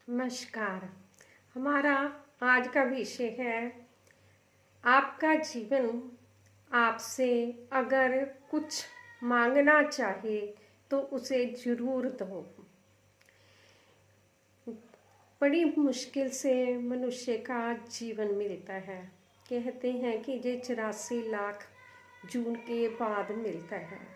नमस्कार। हमारा आज का विषय है आपका जीवन आपसे अगर कुछ मांगना चाहे तो उसे जरूर दो। बड़ी मुश्किल से मनुष्य का जीवन मिलता है। कहते हैं कि ये 84 लाख जून के बाद मिलता है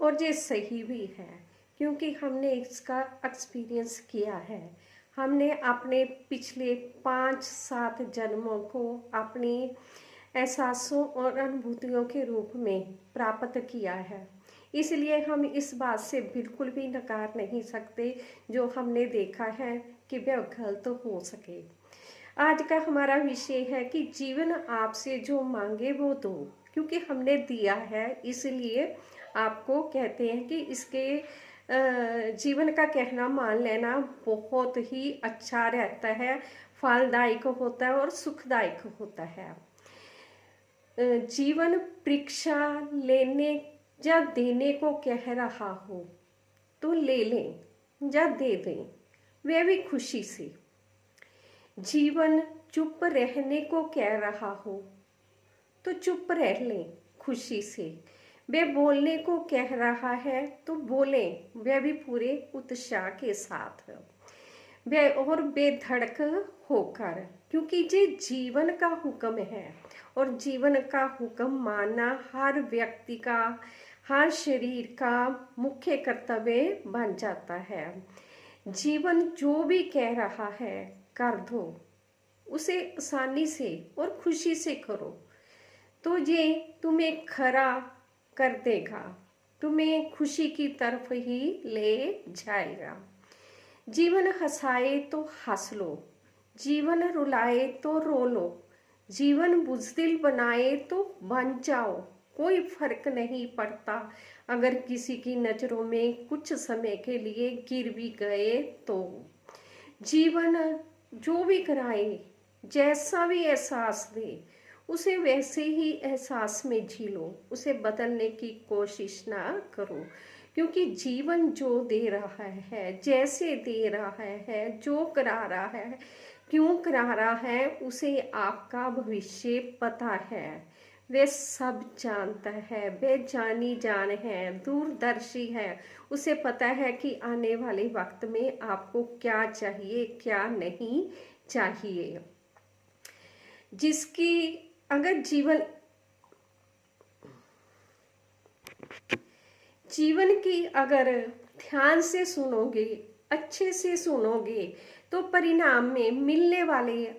और ये सही भी है, क्योंकि हमने इसका एक्सपीरियंस किया है। हमने अपने पिछले 5-7 जन्मों को अपनी एहसासों और अनुभूतियों के रूप में प्राप्त किया है। इसलिए हम इस बात से बिल्कुल भी नकार नहीं सकते जो हमने देखा है कि वह गलत हो सके। आज का हमारा विषय है कि जीवन आपसे जो मांगे वो दो, क्योंकि हमने दिया है। इसलिए आपको कहते हैं कि इसके जीवन का कहना मान लेना बहुत ही अच्छा रहता है, फलदायक होता है और सुखदायक होता है। जीवन परीक्षा लेने या देने को कह रहा हो तो ले लें या दे दें, वह भी खुशी से। जीवन चुप रहने को कह रहा हो तो चुप रह लें खुशी से। वे बोलने को कह रहा है तो बोलें, वह भी पूरे उत्साह के साथ वे और बेधड़क होकर, क्योंकि ये जीवन का हुक्म है और जीवन का हुक्म मानना हर व्यक्ति का, हर शरीर का मुख्य कर्तव्य बन जाता है। जीवन जो भी कह रहा है कर दो, उसे आसानी से और खुशी से करो तो ये तुम्हें खरा कर देगा, तुम्हें खुशी की तरफ ही ले जाएगा। जीवन हंसाए तो हंस लो, जीवन रुलाए तो रो लो, जीवन बुज़दिल बनाए तो बन जाओ। कोई फर्क नहीं पड़ता अगर किसी की नज़रों में कुछ समय के लिए गिर भी गए तो। जीवन जो भी कराए, जैसा भी एहसास दे, उसे वैसे ही एहसास में जी लो, उसे बदलने की कोशिश ना करो। क्योंकि जीवन जो दे रहा है, जैसे दे रहा है, जो करा रहा है, क्यों करा रहा है, उसे आपका भविष्य पता है। वे सब जानता है, वे जानी जान है, दूरदर्शी है। उसे पता है कि आने वाले वक्त में आपको क्या चाहिए, क्या नहीं चाहिए। जिसकी अगर जीवन की अगर ध्यान से सुनोगे, अच्छे से सुनोगे, तो परिणाम में मिलने वाले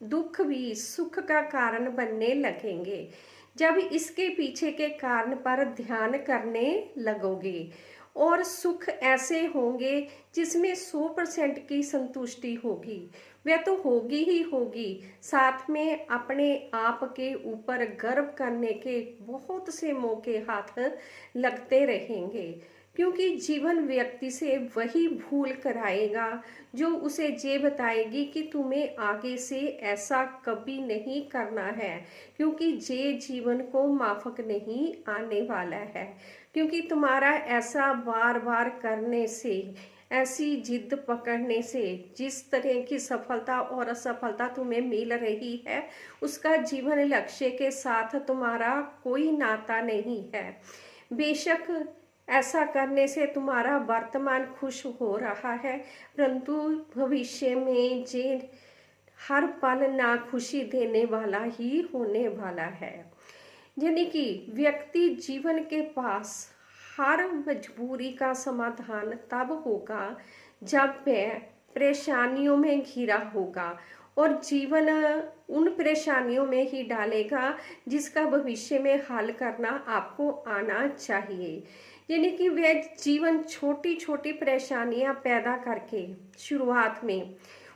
दुख भी सुख का कारण बनने लगेंगे जब इसके पीछे के कारण पर ध्यान करने लगोगे। और सुख ऐसे होंगे जिसमें 100% की संतुष्टि होगी, वह तो होगी ही होगी। साथ में अपने आप के ऊपर गर्व करने के बहुत से मौके हाथ लगते रहेंगे, क्योंकि जीवन व्यक्ति से वही भूल कराएगा जो उसे ये बताएगी कि तुम्हें आगे से ऐसा कभी नहीं करना है, क्योंकि ये जीवन को माफक नहीं आने वाला है। क्योंकि तुम्हारा ऐसा बार बार करने से, ऐसी जिद पकड़ने से जिस तरह की सफलता और असफलता तुम्हें मिल रही है, उसका जीवन लक्ष्य के साथ तुम्हारा कोई नाता नहीं है। बेशक ऐसा करने से तुम्हारा वर्तमान खुश हो रहा है, परंतु भविष्य में जे हर पल ना खुशी देने वाला ही होने वाला है। यानी कि व्यक्ति जीवन के पास हर मजबूरी का समाधान तब होगा जब वह परेशानियों में घिरा होगा, और जीवन उन परेशानियों में ही डालेगा जिसका भविष्य में हल करना आपको आना चाहिए। यानी कि वह जीवन छोटी छोटी परेशानियां पैदा करके शुरुआत में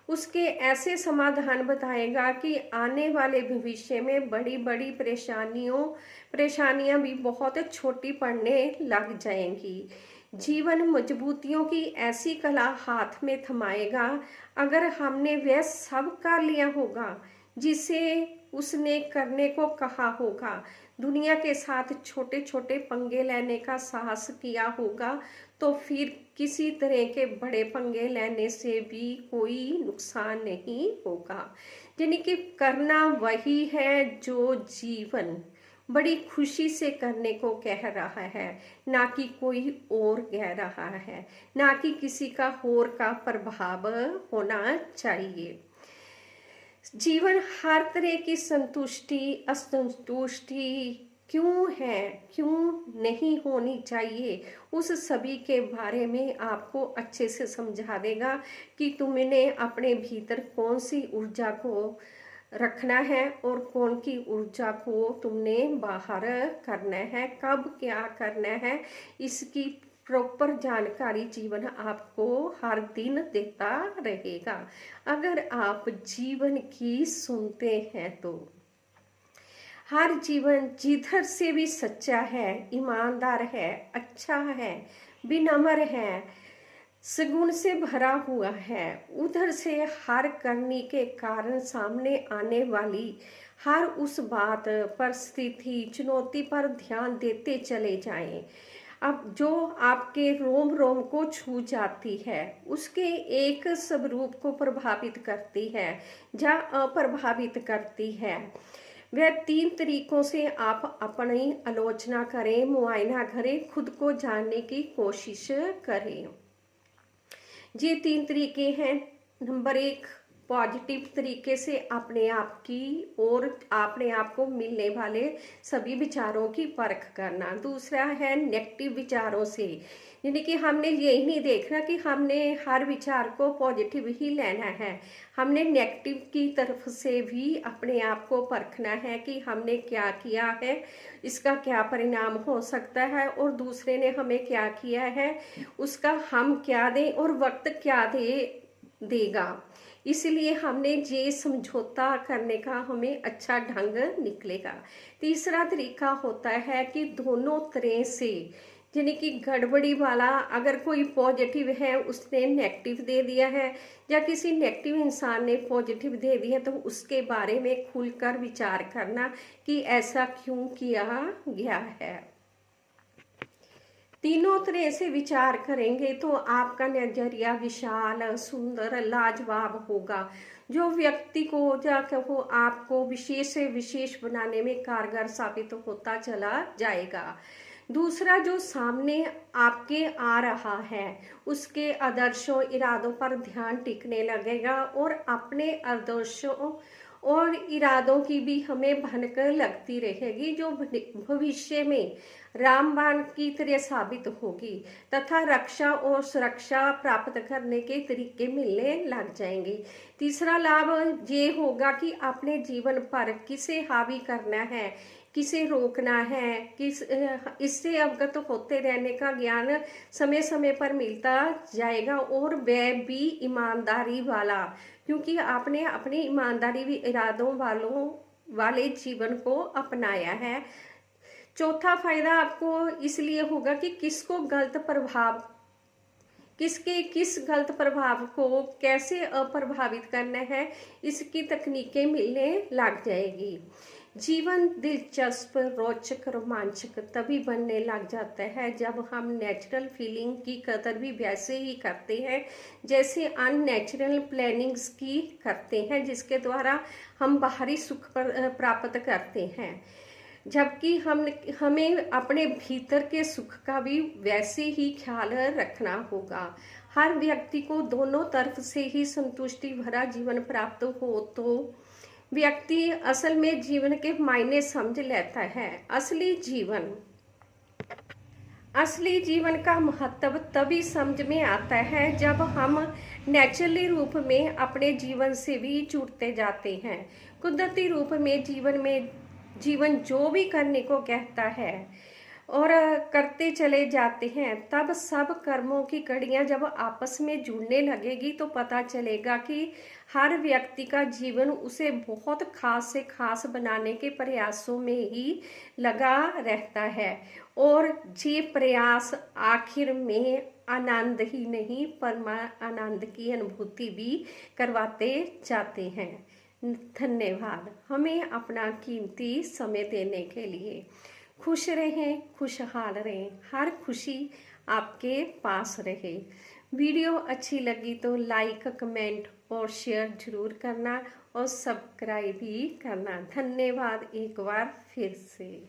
उसके ऐसे समाधान बताएगा कि आने वाले भविष्य में बड़ी बड़ी परेशानियां भी बहुत छोटी पड़ने लग जाएंगी। जीवन मजबूतियों की ऐसी कला हाथ में थमाएगा, अगर हमने वह सब कर लिया होगा जिसे उसने करने को कहा होगा, दुनिया के साथ छोटे छोटे पंगे लेने का साहस किया होगा, तो फिर किसी तरह के बड़े पंगे लेने से भी कोई नुकसान नहीं होगा। यानी कि करना वही है जो जीवन बड़ी खुशी से करने को कह रहा है, ना कि कोई और कह रहा है, ना कि किसी का और का प्रभाव होना चाहिए। जीवन हर तरह की संतुष्टि असंतुष्टि क्यों है, क्यों नहीं होनी चाहिए, उस सभी के बारे में आपको अच्छे से समझा देगा कि तुमने अपने भीतर कौन सी ऊर्जा को रखना है और कौन की ऊर्जा को तुमने बाहर करना है, कब क्या करना है, इसकी प्रॉपर जानकारी जीवन आपको हर दिन देता रहेगा, अगर आप जीवन की सुनते हैं तो। हर जीवन जिधर से भी सच्चा है, ईमानदार है, अच्छा है, विनम्र है, सगुण से भरा हुआ है, उधर से हर करनी के कारण सामने आने वाली हर उस बात, परिस्थिति, चुनौती पर ध्यान देते चले जाएं। अब जो आपके रोम रोम को छू जाती है, उसके एक स्वरूप को प्रभावित करती है या अप्रभावित करती है, वह 3 तरीकों से आप अपनी आलोचना करें, मुआयना करें, खुद को जानने की कोशिश करें। ये 3 तरीके हैं। नंबर 1, पॉजिटिव तरीके से अपने आप की और अपने आप को मिलने वाले सभी विचारों की परख करना। दूसरा है नेगेटिव विचारों से, यानी कि हमने यही नहीं देखना कि हमने हर विचार को पॉजिटिव ही लेना है, हमने नेगेटिव की तरफ से भी अपने आप को परखना है कि हमने क्या किया है, इसका क्या परिणाम हो सकता है, और दूसरे ने हमें क्या किया है, उसका हम क्या दें और वक्त क्या देगा। इसलिए हमने ये समझौता करने का हमें अच्छा ढंग निकलेगा। तीसरा तरीका होता है कि दोनों तरह से, यानी कि गड़बड़ी वाला, अगर कोई पॉजिटिव है उसने नेगेटिव दे दिया है, या किसी नेगेटिव इंसान ने पॉजिटिव दे दिया, तो उसके बारे में खुलकर विचार करना कि ऐसा क्यों किया गया है। तीनों तरह से विचार करेंगे तो आपका नजरिया विशाल, सुंदर, लाजवाब होगा, जो व्यक्ति को या कहो आपको विशेष से विशेष बनाने में कारगर साबित होता चला जाएगा। दूसरा, जो सामने आपके आ रहा है उसके आदर्शों, इरादों पर ध्यान टिकने लगेगा, और अपने आदर्शों और इरादों की भी हमें भनक लगती रहेगी, जो भविष्य में रामबाण की तरह साबित होगी, तथा रक्षा और सुरक्षा प्राप्त करने के तरीके मिलने लग जाएंगे। तीसरा लाभ ये होगा कि अपने जीवन पर किसे हावी करना है, किसे रोकना है, इससे अवगत होते रहने का ज्ञान समय समय पर मिलता जाएगा, और वह भी ईमानदारी वाला, क्योंकि आपने अपनी ईमानदारी भी इरादों वाले जीवन को अपनाया है। चौथा फायदा आपको इसलिए होगा कि किस गलत प्रभाव को कैसे अप्रभावित करना है, इसकी तकनीकें मिलने लग जाएगी। जीवन दिलचस्प, रोचक, रोमांचक तभी बनने लग जाता है जब हम नेचुरल फीलिंग की कदर भी वैसे ही करते हैं जैसे अननेचुरल प्लानिंग्स की करते हैं, जिसके द्वारा हम बाहरी सुख प्राप्त करते हैं, जबकि हमें अपने भीतर के सुख का भी वैसे ही ख्याल रखना होगा। हर व्यक्ति को दोनों तरफ से ही संतुष्टि भरा जीवन प्राप्त हो तो व्यक्ति असल में जीवन के मायने समझ लेता है। असली जीवन का महत्व तभी समझ में आता है जब हम नेचुरली रूप में अपने जीवन से भी जुड़ते जाते हैं। कुदरती रूप में जीवन जो भी करने को कहता है और करते चले जाते हैं, तब सब कर्मों की कड़ियां जब आपस में जुड़ने लगेगी तो पता चलेगा कि हर व्यक्ति का जीवन उसे बहुत खास से खास बनाने के प्रयासों में ही लगा रहता है, और ये प्रयास आखिर में आनंद ही नहीं परमानंद की अनुभूति भी करवाते जाते हैं। धन्यवाद हमें अपना कीमती समय देने के लिए। खुश रहें, खुशहाल रहें, हर खुशी आपके पास रहे। वीडियो अच्छी लगी तो लाइक, कमेंट और शेयर जरूर करना और सब्सक्राइब भी करना। धन्यवाद एक बार फिर से।